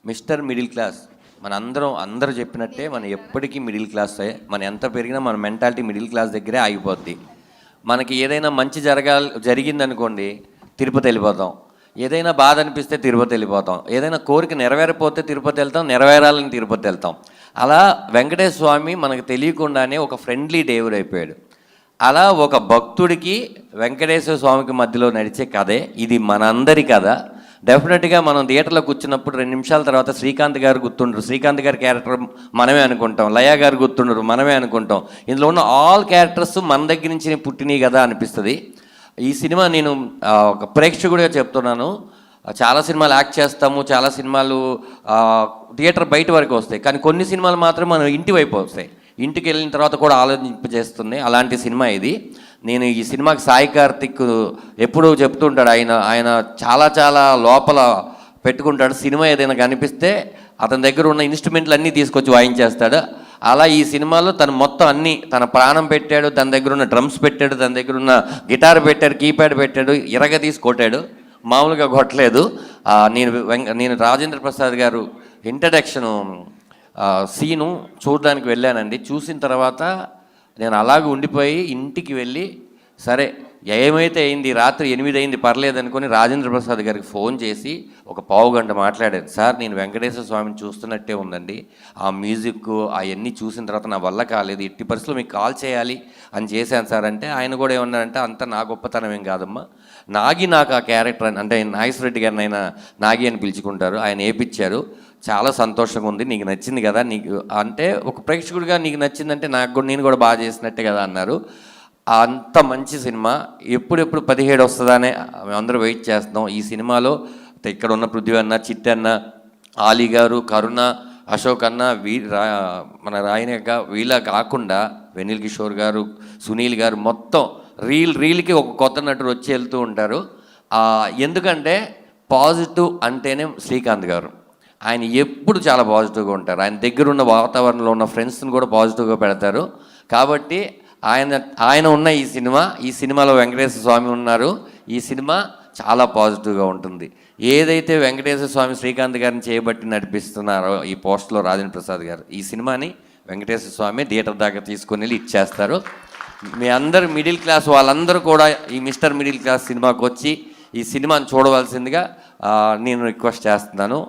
Mister middle class మన అందరూ చెప్పినట్టే మనం ఎప్పటికీ మిడిల్ క్లాసే. మనం ఎంత పెరిగినా మన మెంటాలిటీ మిడిల్ క్లాస్ దగ్గరే ఆగిపోద్ది. మనకి ఏదైనా మంచి జరిగిందనుకోండి తిరుపతి వెళ్ళిపోతాం, ఏదైనా బాధ అనిపిస్తే తిరుపతి వెళ్ళిపోతాం, ఏదైనా కోరిక నెరవేరపోతే తిరుపతి వెళ్తాం, నెరవేరాలని తిరుపతి వెళ్తాం. అలా వెంకటేశ్వర స్వామి మనకు తెలియకుండానే ఒక ఫ్రెండ్లీ దేవుడు అయిపోయాడు. అలా ఒక భక్తుడికి వెంకటేశ్వర స్వామికి మధ్యలో నడిచే కథే ఇది, మనందరి కథ. డెఫినెట్గా మనం థియేటర్లో కూర్చున్నప్పుడు 2 నిమిషాల తర్వాత శ్రీకాంత్ గారు గుర్తుండరు, శ్రీకాంత్ గారి క్యారెక్టర్ మనమే అనుకుంటాం, లయ గారు గుర్తుండరు, మనమే అనుకుంటాం. ఇందులో ఉన్న ఆల్ క్యారెక్టర్స్ మన దగ్గర నుంచి పుట్టినవి కదా అనిపిస్తుంది. ఈ సినిమా నేను ఒక ప్రేక్షకుడిగా చెప్తున్నాను, చాలా సినిమాలు యాక్ట్ చేస్తాము, చాలా సినిమాలు థియేటర్ బయట వరకు వస్తాయి, కానీ కొన్ని సినిమాలు మాత్రం మనం ఇంటి వైపు వస్తాయి, ఇంటికి వెళ్ళిన తర్వాత కూడా ఆలోచింపజేస్తుంది. అలాంటి సినిమా ఇది. నేను ఈ సినిమాకి సాయి కార్తిక్ ఎప్పుడూ చెప్తుంటాడు, ఆయన చాలా లోపల పెట్టుకుంటాడు. సినిమా ఏదైనా కనిపిస్తే అతని దగ్గర ఉన్న ఇన్స్ట్రుమెంట్లు అన్నీ తీసుకొచ్చి వాయించేస్తాడు. అలా ఈ సినిమాలో తను మొత్తం అన్నీ తన ప్రాణం పెట్టాడు, తన దగ్గర ఉన్న డ్రమ్స్ పెట్టాడు, తన దగ్గర ఉన్న గిటార్ పెట్టాడు, కీప్యాడ్ పెట్టాడు, తీసి కొట్టాడు, మామూలుగా కొట్టలేదు. నేను రాజేంద్ర ప్రసాద్ గారు ఇంట్రడక్షను సీను చూడడానికి వెళ్ళానండి. చూసిన తర్వాత నేను అలాగే ఉండిపోయి ఇంటికి వెళ్ళి సరే ఏమైతే అయింది, రాత్రి 8 అయింది పర్లేదు అనుకుని రాజేంద్ర ప్రసాద్ గారికి ఫోన్ చేసి ఒక పావు గంట మాట్లాడాను. సార్ నేను వెంకటేశ్వర స్వామిని చూస్తున్నట్టే ఉందండి, ఆ మ్యూజిక్ అవన్నీ చూసిన తర్వాత నా వల్ల కాలేదు, ఎట్టి పరిస్థితుల్లో మీకు కాల్ చేయాలి అని చేశాను సార్ అంటే, ఆయన కూడా ఏమన్నారంటే అంత నా గొప్పతనం ఏం కాదమ్మా, నాకు ఆ క్యారెక్టర్ అంటే నాగేశ్వరరెడ్డి గారిని ఆయన నాగి అని పిలుచుకుంటారు, ఆయన వేయించారు, చాలా సంతోషంగా ఉంది, నీకు నచ్చింది కదా, నీకు అంటే ఒక ప్రేక్షకుడిగా నీకు నచ్చిందంటే నేను కూడా బాగా చేసినట్టే కదా అన్నారు. అంత మంచి సినిమా. ఎప్పుడెప్పుడు 17 వస్తుందనే మేమందరూ వెయిట్ చేస్తున్నాం. ఈ సినిమాలో ఇక్కడ ఉన్న పృథ్వీ అన్న, చిట్టి అన్న, ఆలీ గారు, కరుణ, అశోక్ అన్న, మన రాయనక్క, వీళ్ళ కాకుండా వెనిల్ కిషోర్ గారు, సునీల్ గారు, మొత్తం రీల్కి ఒక కొత్త నటుడు వచ్చి వెళ్తూ ఉంటారు. ఎందుకంటే పాజిటివ్ అంటేనే శ్రీకాంత్ గారు, ఆయన ఎప్పుడు చాలా పాజిటివ్గా ఉంటారు. ఆయన దగ్గర ఉన్న వాతావరణంలో ఉన్న ఫ్రెండ్స్ని కూడా పాజిటివ్గా పెడతారు. కాబట్టి ఆయన ఉన్న ఈ సినిమాలో వెంకటేశ్వర స్వామి ఉన్నారు. ఈ సినిమా చాలా పాజిటివ్గా ఉంటుంది. ఏదైతే వెంకటేశ్వర స్వామి శ్రీకాంత్ గారిని చేయబట్టి నడిపిస్తున్నారో ఈ పోస్ట్లో రాజేంద్ర ప్రసాద్ గారు, ఈ సినిమాని వెంకటేశ్వర స్వామి థియేటర్ దాకా తీసుకొని వెళ్ళి ఇచ్చేస్తారు. మీ అందరు మిడిల్ క్లాస్ వాళ్ళందరూ కూడా ఈ మిస్టర్ మిడిల్ క్లాస్ సినిమాకి వచ్చి ఈ సినిమాని చూడవలసిందిగా నేను రిక్వెస్ట్ చేస్తున్నాను.